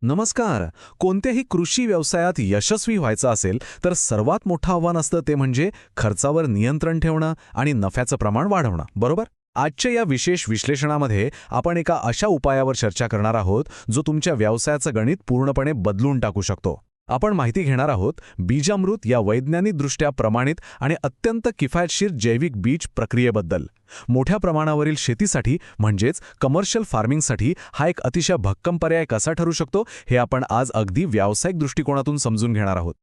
नमस्कार. कोणत्याही कृषी व्यवसायात यशस्वी व्हायचं असेल तर सर्वात मोठं आव्हान असतं ते म्हणजे खर्चावर नियंत्रण ठेवणं आणि नफ्याचं प्रमाण वाढवणं, बरोबर? आजच्या या विशेष विश्लेषणामध्ये आपण एका अशा उपायावर चर्चा करणार आहोत जो तुमच्या व्यवसायाचं गणित पूर्णपणे बदलून टाकू शकतो. आपण माहिती घेणार आहोत बीजामृत या वैज्ञानिकदृष्ट्या प्रमाणित आणि अत्यंत किफायतशीर जैविक बीज प्रक्रियेबद्दल. मोठ्या प्रमाणावरील शेतीसाठी म्हणजेच कमर्शियल फार्मिंगसाठी हा एक अतिशय भक्कम पर्याय कसा ठरू शकतो हे आपण आज अगदी व्यावसायिक दृष्टिकोनातून समजून घेणार आहोत.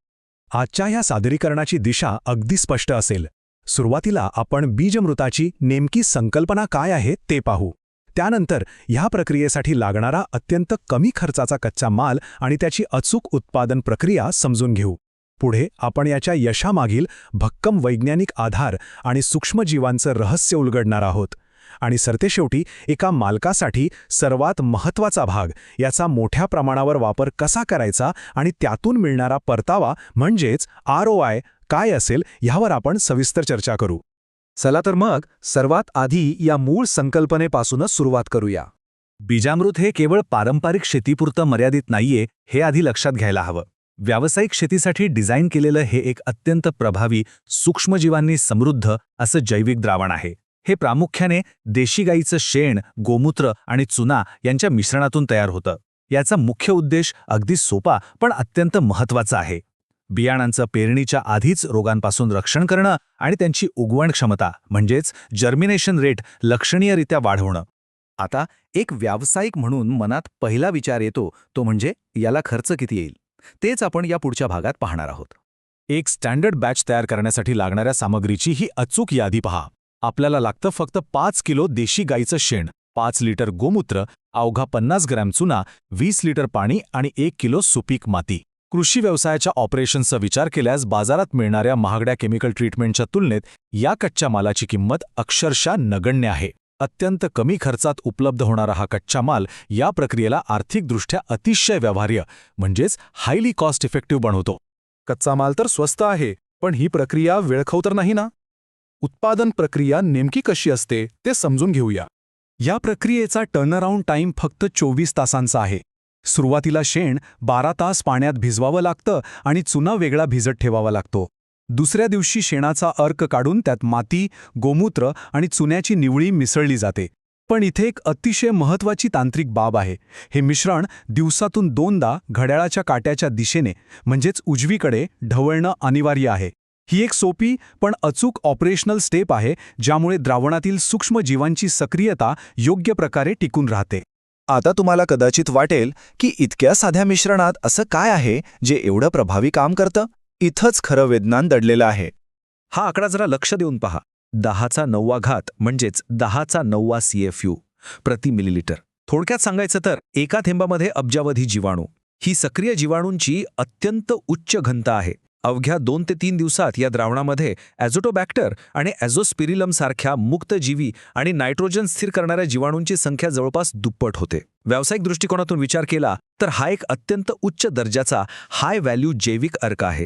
आजच्या ह्या सादरीकरणाची दिशा अगदी स्पष्ट असेल. सुरुवातीला आपण बीजमृताची नेमकी संकल्पना काय आहे ते पाहू. त्यानंतर ह्या प्रक्रियेसाठी लागणारा अत्यंत कमी खर्चाचा कच्चा माल आणि त्याची अचूक उत्पादन प्रक्रिया समजून घेऊ. पुढे आपण याच्या यशामागील भक्कम वैज्ञानिक आधार आणि सूक्ष्मजीवांचं रहस्य उलगडणार आहोत. आणि सरतेशेवटी एका मालकासाठी सर्वात महत्त्वाचा भाग, याचा मोठ्या प्रमाणावर वापर कसा करायचा आणि त्यातून मिळणारा परतावा म्हणजेच ROI काय असेल ह्यावर आपण सविस्तर चर्चा करू. चला तर मग सर्वात आधी या मूळ संकल्पनेपासूनच सुरुवात करूया. बीजामृत हे केवळ पारंपरिक शेतीपुरतं मर्यादित नाहीये हे आधी लक्षात घ्यायला हवं. व्यावसायिक शेतीसाठी डिझाईन केलेलं हे एक अत्यंत प्रभावी, सूक्ष्मजीवांनी समृद्ध असं जैविक द्रावण आहे. हे प्रामुख्याने देशी गाईचं शेण, गोमूत्र आणि चुना यांच्या मिश्रणातून तयार होतं. याचा मुख्य उद्देश अगदी सोपा पण अत्यंत महत्त्वाचा आहे. बियाणांचं पेरणीच्या आधीच रोगांपासून रक्षण करणं आणि त्यांची उगवण क्षमता म्हणजेच जर्मिनेशन रेट लक्षणीयरित्या वाढवणं. आता एक व्यावसायिक म्हणून मनात पहिला विचार येतो तो म्हणजे याला खर्च किती येईल. तेच आपण या पुढच्या भागात पाहणार आहोत. एक स्टँडर्ड बॅच तयार करण्यासाठी लागणाऱ्या सामग्रीची ही अचूक यादी पहा. आपल्याला लागतं फक्त 5 किलो देशी गाईचं शेण, 5 लिटर गोमूत्र, अवघा 50 ग्रॅम चुना, 20 लिटर पाणी आणि 1 किलो सुपीक माती. कृषी व्यवसायाच्या ऑपरेशनचा विचार केल्यास बाजारात मिळणाऱ्या महागड्या केमिकल ट्रीटमेंटच्या तुलनेत या कच्च्या मालाची किंमत अक्षरशः नगण्य आहे. अत्यंत कमी खर्चात उपलब्ध होणारा हा कच्चा माल या प्रक्रियेला आर्थिकदृष्ट्या अतिशय व्यवहार्य म्हणजेच हायली कॉस्ट इफेक्टिव्ह बनवतो. कच्चा माल तर स्वस्त आहे, पण ही प्रक्रिया वेळखाऊ तर नाही ना? उत्पादन प्रक्रिया नेमकी कशी असते ते समजून घेऊया. या प्रक्रियेचा टर्नअराउंड टाईम फक्त 24 तासांचा आहे. सुरुवातीला शेण 12 तास पाण्यात भिजवावं लागतं आणि चुना वेगळा भिजत ठेवावा लागतो. दुसऱ्या दिवशी शेणाचा अर्क काढून त्यात माती, गोमूत्र आणि चुन्याची निवळी मिसळली जाते. पण इथे एक अतिशय महत्त्वाची तांत्रिक बाब आहे. हे मिश्रण दिवसातून 2दा घड्याळाच्या काट्याच्या दिशेने म्हणजेच उजवीकडे ढवळणं अनिवार्य आहे. ही एक सोपी पण अचूक ऑपरेशनल स्टेप आहे ज्यामुळे द्रावणातील सूक्ष्मजीवांची सक्रियता योग्य प्रकारे टिकून राहते. आता तुम्हाला कदाचित वाटेल की इतक्या साध्या मिश्रणात असं काय आहे जे एवढं प्रभावी काम करतं. इथंच खरं विज्ञान दडलेलं आहे. हा आकडा जरा लक्ष देऊन पहा. 10⁹ म्हणजेच 10⁹ CFU प्रति मिलीलिटर. थोडक्यात सांगायचं तर एका थेंबामध्ये अब्जावधी जीवाणू. ही सक्रिय जीवाणूंची अत्यंत उच्च घनता आहे. अवघ्या 2 ते 3 दिवसात या द्रावणामध्ये ॲझोटोबॅक्टर आणि ॲझोस्पिरिलम सारख्या मुक्तजीवी आणि नायट्रोजन स्थिर करणाऱ्या जीवाणूंची संख्या जवळपास दुप्पट होते. व्यावसायिक दृष्टिकोनातून विचार केला तर हा एक अत्यंत उच्च दर्जाचा हाय व्हॅल्यू जैविक अर्क आहे.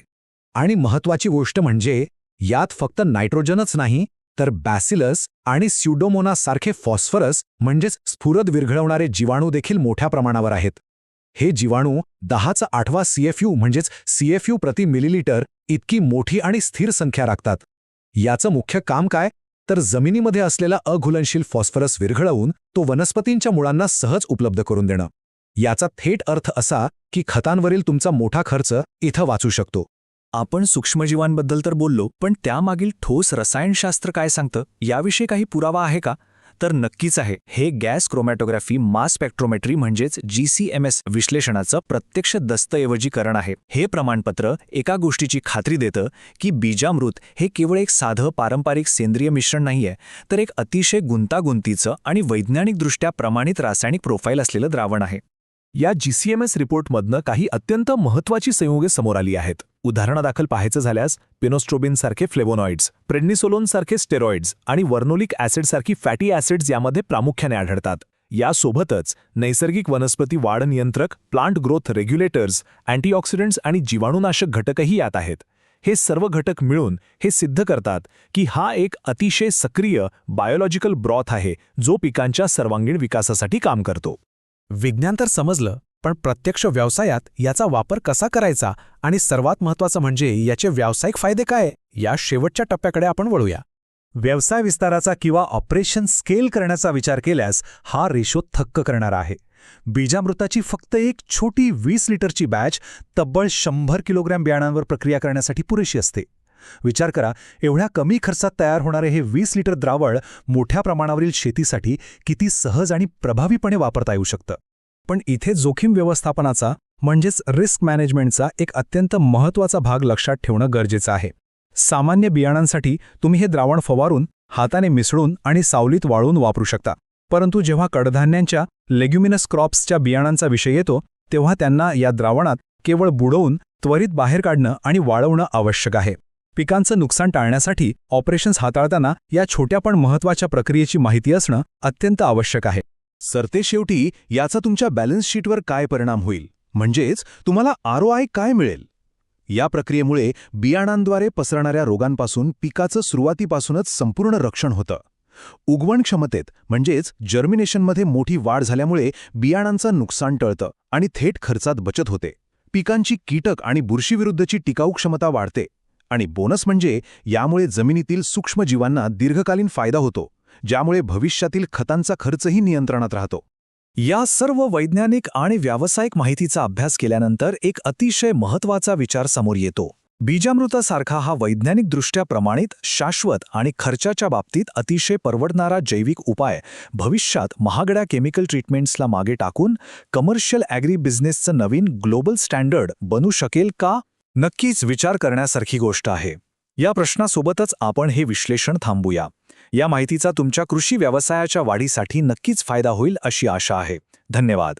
आणि महत्त्वाची गोष्ट म्हणजे यात फक्त नायट्रोजनच नाही तर बॅसिलस आणि स्युडोमोनास सारखे फॉस्फरस म्हणजेच स्फुरद विरघळवणारे जीवाणू देखील मोठ्या प्रमाणावर आहेत. हे जीवाणू 10⁸ CFU म्हणजेच CFU प्रति मिलीलिटर इतकी मोठी आणि स्थिर संख्या राखतात. याचं मुख्य काम काय तर जमिनीमध्ये असलेला अघुलनशील फॉस्फरस विरघळवून तो वनस्पतींच्या मुळांना सहज उपलब्ध करून देणं. याचा थेट अर्थ असा की खतांवरील तुमचा मोठा खर्च इथं वाचू शकतो. आपण सूक्ष्मजीवांबद्दल तर बोललो, पण त्यामागील ठोस रसायनशास्त्र काय सांगतं याविषयी काही पुरावा आहे का? तर नक्कीच आहे. हे गॅस क्रोमॅटोग्राफी मास स्पेक्ट्रोमेट्री म्हणजेच GCMS विश्लेषणाचं प्रत्यक्ष दस्तऐवजीकरण आहे. हे प्रमाणपत्र एका गोष्टीची खात्री देतं की बीजामृत हे केवळ एक साधं पारंपरिक सेंद्रिय मिश्रण नाहीये, तर एक अतिशय गुंतागुंतीचं आणि वैज्ञानिकदृष्ट्या प्रमाणित रासायनिक प्रोफाईल असलेलं द्रावण आहे. या GCMS रिपोर्टमधनं काही अत्यंत महत्त्वाची संयोगे समोर आली आहेत. उदाहरणादाखल पाहायचं झाल्यास पिनोस्ट्रोबिनसारखे फ्लेवोनॉइड्स, प्रेडनिसोलोनसारखे स्टेरॉइड्स आणि वर्नोलिक ॲसिडसारखी फॅटी ॲसिड्स यामध्ये प्रामुख्याने आढळतात. यासोबतच नैसर्गिक वनस्पती वाढ नियंत्रक, प्लांट ग्रोथ रेग्युलेटर्स, अँटीऑक्सिडंट्स आणि जीवाणुनाशक घटकही यात आहेत. हे सर्व घटक मिळून हे सिद्ध करतात की हा एक अतिशय सक्रिय बायोलॉजिकल ब्रॉथ आहे जो पिकांच्या सर्वांगीण विकासासाठी काम करतो. विज्ञान तर समजलं, पण प्रत्यक्ष व्यवसायात याचा वापर कसा करायचा आणि सर्वात महत्त्वाचं म्हणजे याचे व्यावसायिक फायदे काय, या शेवटच्या टप्प्याकडे आपण वळूया. व्यवसाय विस्ताराचा किंवा ऑपरेशन स्केल करण्याचा विचार केल्यास हा रेशो थक्क करणारा आहे. बीजामृताची फक्त एक छोटी 20 लिटरची बॅच तब्बल 100 किलोग्रॅम बियाणांवर प्रक्रिया करण्यासाठी पुरेशी असते. विचार करा, एवढ्या कमी खर्चात तयार होणारे हे 20 लिटर द्रावळ मोठ्या प्रमाणावरील शेतीसाठी किती सहज आणि प्रभावीपणे वापरता येऊ शकतं. पण इथे जोखीम व्यवस्थापनाचा म्हणजेच रिस्क मॅनेजमेंटचा एक अत्यंत महत्त्वाचा भाग लक्षात ठेवणं गरजेचं आहे. सामान्य बियाणांसाठी तुम्ही हे द्रावण फवारून, हाताने मिसळून आणि सावलीत वाळून वापरू शकता. परंतु जेव्हा कडधान्यांच्या लेग्युमिनस क्रॉप्सच्या बियाणांचा विषय येतो तेव्हा त्यांना या द्रावणात केवळ बुडवून त्वरित बाहेर काढणं आणि वाळवणं आवश्यक आहे. पिकांचं नुकसान टाळण्यासाठी ऑपरेशन्स हाताळताना या छोट्या पण महत्त्वाच्या प्रक्रियेची माहिती असणं अत्यंत आवश्यक आहे. सरतेशेवटी याचा तुमच्या बॅलन्स शीटवर काय परिणाम होईल, म्हणजेच तुम्हाला ROI काय मिळेल. या प्रक्रियेमुळे बियाणांद्वारे पसरणाऱ्या रोगांपासून पिकाचं सुरुवातीपासूनच संपूर्ण रक्षण होतं. उगवण क्षमतेत म्हणजेच जर्मिनेशनमध्ये मोठी वाढ झाल्यामुळे बियाणांचं नुकसान टळतं आणि थेट खर्चात बचत होते. पिकांची कीटक आणि बुरशीविरुद्धची टिकाऊ क्षमता वाढते आणि बोनस म्हणजे यामुळे जमिनीतील सूक्ष्मजीवांना दीर्घकालीन फायदा होतो, ज्यामुळे भविष्यातील खतांचा खर्चही नियंत्रणात राहतो. या सर्व वैज्ञानिक आणि व्यावसायिक माहितीचा अभ्यास केल्यानंतर एक अतिशय महत्त्वाचा विचार समोर येतो. बीजामृतासारखा हा वैज्ञानिकदृष्ट्या प्रमाणित, शाश्वत आणि खर्चाच्या बाबतीत अतिशय परवडणारा जैविक उपाय भविष्यात महागड्या केमिकल ट्रीटमेंट्सला मागे टाकून कमर्शियल ॲग्री बिझनेसचं नवीन ग्लोबल स्टँडर्ड बनू शकेल का? नक्कीच विचार करण्यासारखी गोष्ट आहे. या प्रश्नासोबतच आपण हे विश्लेषण थांबूया. या माहितीचा तुमच्या कृषी व्यवसायाच्या वाढीसाठी नक्कीच फायदा होईल अशी आशा आहे. धन्यवाद.